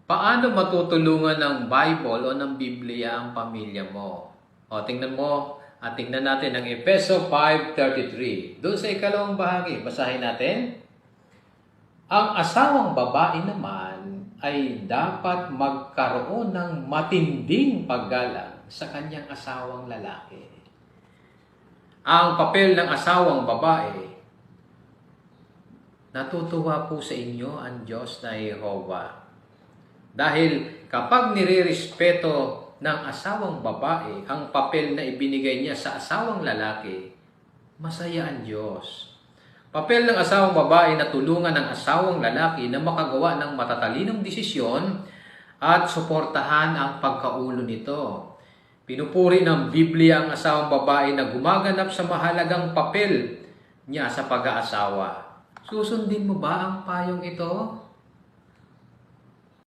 Paano matutulungan ng Bible o ng Biblia ang pamilya mo? O tingnan mo at tingnan natin ang Efeso 5:33. Doon sa ikalawang bahagi, basahin natin. Ang asawang babae naman ay dapat magkaroon ng matinding paggalang sa kanyang asawang lalaki. Ang papel ng asawang babae, natutuwa po sa inyo ang Diyos na Jehovah. Dahil kapag nirerespeto ng asawang babae ang papel na ibinigay niya sa asawang lalaki, masaya ang Diyos. Papel ng asawang babae na tulungan ng asawang lalaki na makagawa ng matatalinong desisyon at suportahan ang pagkaulo nito. Pinupuri ng Biblia ang asawang babae na gumaganap sa mahalagang papel niya sa pag-aasawa. Susundin mo ba ang payong ito?